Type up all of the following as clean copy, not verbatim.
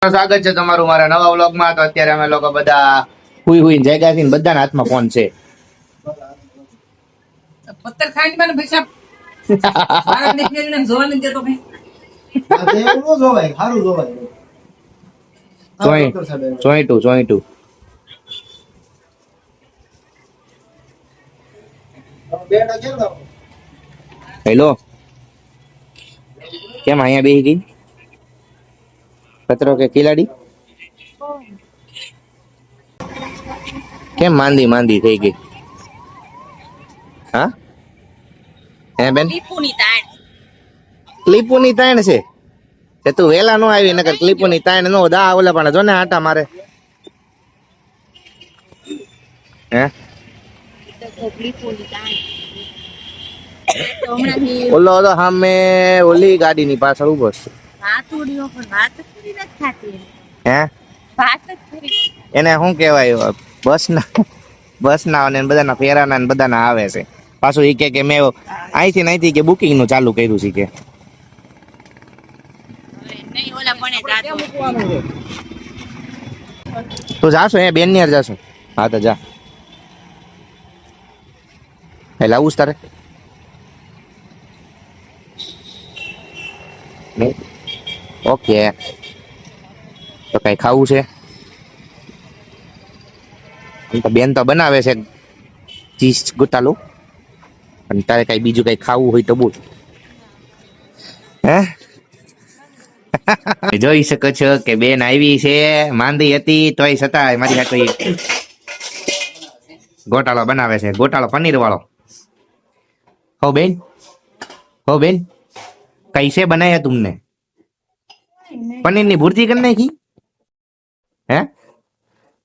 સ્વાગત છે તમારું મારા નવા વ્લોગમાં. તો અત્યારે અમે લોકો બધા હુઈ હુઈ જાગ્યા છીએ, બધાના હાથમાં ફોન છે. પત્તર ખાઈને મને પૈસા ભારતને ફેરીને જોવાની દેતો ભાઈ આ દેવ નો જોવાય, સારું જોવાય. ચોઈટું બેટા કેમ લાવો? હેલો, કેમ અહીંયા બેસી ગઈ? કચરો કે કિલાડી? કેમ માંદી થઈ ગઈ? હા હે બેન? ક્લિપુની તાણ છે કે તું વેલા નો આવી, નકર ક્લિપુની તાણ નો દા ઓલા પણ જો ને આટા મારે. હે ઓલો તો સામે ઓલી ગાડીની પાછળ ઉભો છે. હે એને શું કેવાય, બસ ના અને બધાના ફેરાના ને બધાના આવે છે. પાછું ઈ કે મેં અહીંથી કે બુકિંગ નું ચાલુ કર્યું છે કે તું જાશો એ બેન ની જાશો? હા તો જા. એટલે આવું તારે ઓકે. તો કઈ ખાવું છે? બેન તો બનાવે છે ચીઝ ગોટાલો, અને તારે કઈ બીજું કઈ ખાવું હોય તો બોલ. હે જોઈ શકો છો કે બેન આવી છે, માંદી હતી તોય છતાં મારી સાથે ગોટાળો બનાવે છે. ગોટાળો પનીર વાળો. હો બેન कैसे बनाया तुमने? पनीर ની ભુરજી કરી નાખી? હે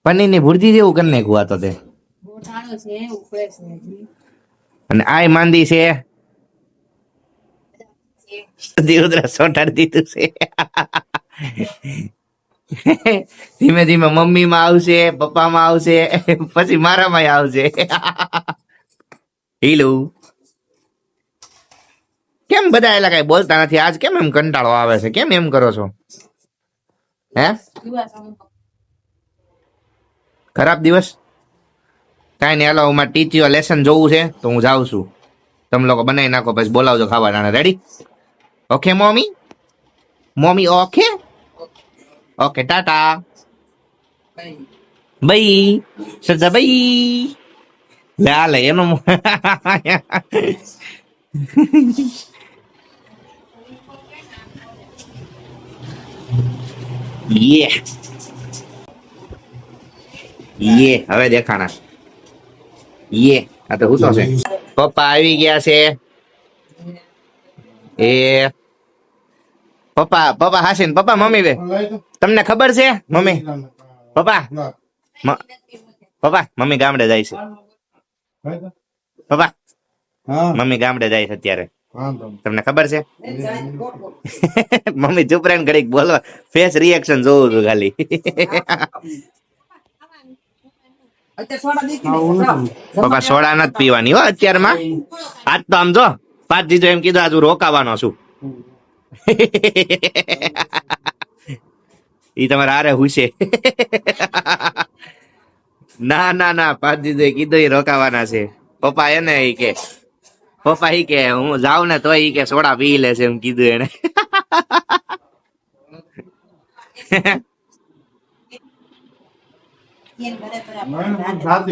પનીર ની ભુરજી જેવું કરી નાખ્યું આ તો તે. ગોટાળો છે ઉકળે છે અને આય માંદી છે, દીવદરા સોટાડી દીધું છે. ધીમે ધીમે મમ્મી માં આવશે, પપ્પા માં આવશે, પછી મારામાં આવશે. હેલો, કેમ બધા એલા કઈ બોલતા નથી આજ? કેમ એમ કંટાળો આવે છે? કેમ એમ કરો છો? હે ખરાબ દિવસ? કઈ નઈ, હાલો હું ટીચર લેસન જોવું છે તો હું જાઉં છું. તમે લોકો બનાવી નાખો પછી બોલાવજો ખાવા. Ready? Okay mummy okay okay tata by સજા બાય. લે એનો યે હવે દેખાણા. આ તો હું તો છે. પપ્પા આવી ગયા છે. એ પપ્પા હાસીન પપ્પા મમ્મી બે તમને ખબર છે? પપ્પા મમ્મી ગામડે જાય છે. પપ્પા મમ્મી ગામડે જાય છે અત્યારે, તમને ખબર છે? મમ્મી ચૂપ રહીને ઘડીક બોલવા, ફેસ રિએક્શન જોવું છું ખાલી. પપ્પા સોડા નથી પીવાની હો અત્યારમાં. આજ તો આમ જો પાંચ દીધો એમ કીધું આજ હું રોકાવાનો છું. ઈ તમારે આરે હુશે. ના પાંચ દીધો કીધું એ રોકાવાના છે. પપ્પા એને ઈ કે હું જાઉં ને તો ઈ કે સોડા પી લે છે એમ કીધું એને.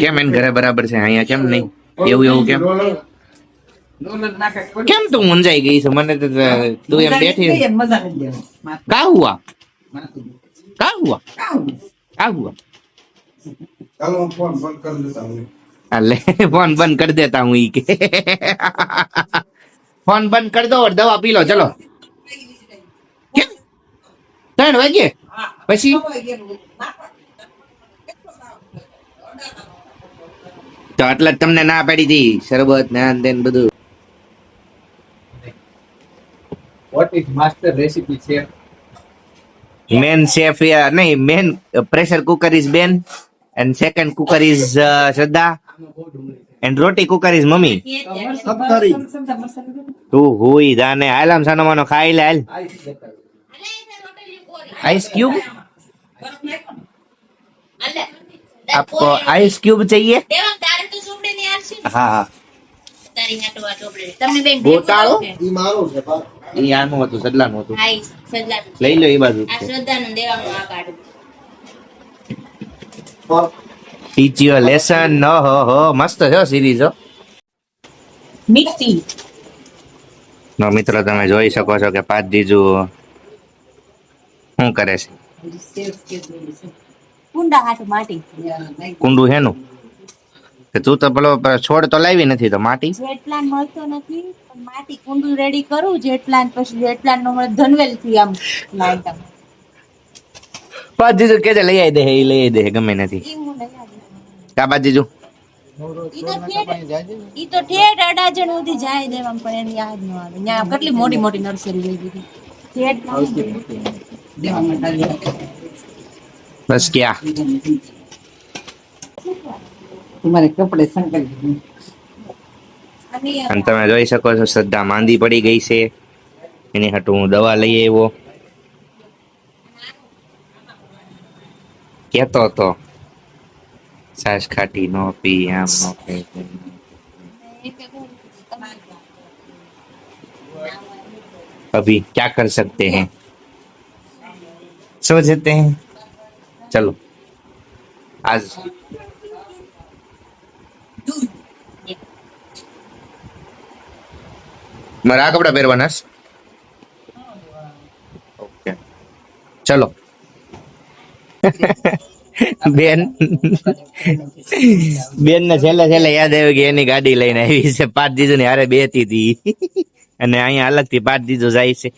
કેમ એને ઘરે બરાબર છે, અહીંયા કેમ નહીં? એવું કેમ તું મુંજાઈ ગઈ છે? મને તો તું એમ બેઠી કા હુઆ फोन बंद कर देता हूँ के फोन बंद कर दो और दवा पी लो चलो. क्या 3 વાગે પછી? તો એટલે તમને ના પાડી હતી શરબત ના દેન બધું. What is master recipe chef? Main chef या नहीं, main pressure cooker is Ben and second cooker is Shraddha and roti cooker is mummy. તું હુઈ જાને. હાલ આમ સાનો માનો ખાઈ લે. હાલ આઈસ ક્યુબ બરફ નાખ્યો ને? અલે आपको आइस क्यूब चाहिए દેવા તારે તો ચોપડી ની આલશે ને हाँ हाँ તારી હાટો આ ચોપડી તમને બેન ગોટાળો? ઈ મારું છે બા. ये आનું હતું સડલાનું હતું હાઈ સજલા લઈ લો એ બાજુ આ શ્રદ્ધાનું દેવાનું આ કાઢું ટીચ યોર લેસન ન હો મસ્ત છે સિરીઝ હો મિક્સી નો મિત્રો તમે જોઈ શકો છો કે પાંચ જીજુ શું કરે છે કુંડા હાટું માટી કુંડું હેનું કે તું તો પેલો છોડ તો લાવી નથી તો માટી જેટ પ્લાન મળતો નથી પણ માટી કુંડું રેડી કરું જેટ પ્લાન પછી જેટ પ્લાન નો મળે ધનવેલ થી આમ લાઈટ પાંચ જીજુ કે લઈ આવી દે એ લઈ આવી દે ગમે નથી ઈ હું લઈ આવી કા પાંચ જીજુ ઈ તો ઠેઠ અડાજણ સુધી જાય દેવા પણ એને યાદ ન આવે ત્યાં કેટલી મોટી મોટી નર્સરી લઈ દીધી ઠેઠ ના દેવામાં ડાલી. બસ ક્યાં તમારે કપડે સંકળી અને તમે જોઈ શકો છો શ્રદ્ધા માંદી પડી ગઈ છે એની હાટુ હું દવા લઈ આવ્યો કેતો હતો સાસ ખાટી નો પી આમ નો પી अभी क्या कर सकते हैं सो जाते हैं चलो आज મારા આ કપડા પહેરવાના છે? ઓકે ચલો બેન બેન ને છેલ્લે છેલ્લે યાદ આવ્યું કે એની ગાડી લઈને આવી છે પાંચ જીજુ ની હારે બેતી હતી અને અહીંયા અલગ થી પાંચ જીજુ જાય છે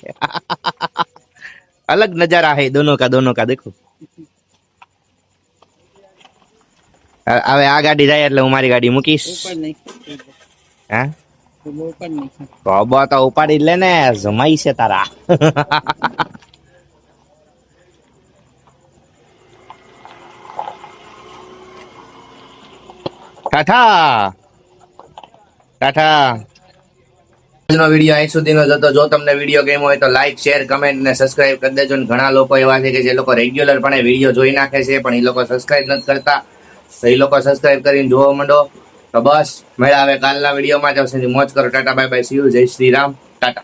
अलग नजारा है दोनों का देखो હવે આ ગાડી જાય એટલે હું મારી ગાડી મૂકીશ હા તો ઉપાડી જ લે ને જમાઈ છે તારા ટાટા ટાટા આજનો વિડીયો અહીં સુધીનો જ હતો જો તમને વિડીયો ગમ્યો હોય તો લાઈક શેર કમેન્ટ ને સબસ્ક્રાઇબ કરી દેજો ને ઘણા લોકો એવા છે કે જે લોકો રેગ્યુલર પણ વિડીયો જોઈ નાખે છે પણ એ લોકો સબસ્ક્રાઇબ નથી કરતા તો એ લોકો સબસ્ક્રાઇબ કરીને જોવા માંડો તો બસ મળ્યા હવે કાલના વિડીયોમાં જ મોજ કરો Tata bye bye see you જય શ્રી રામ ટાટા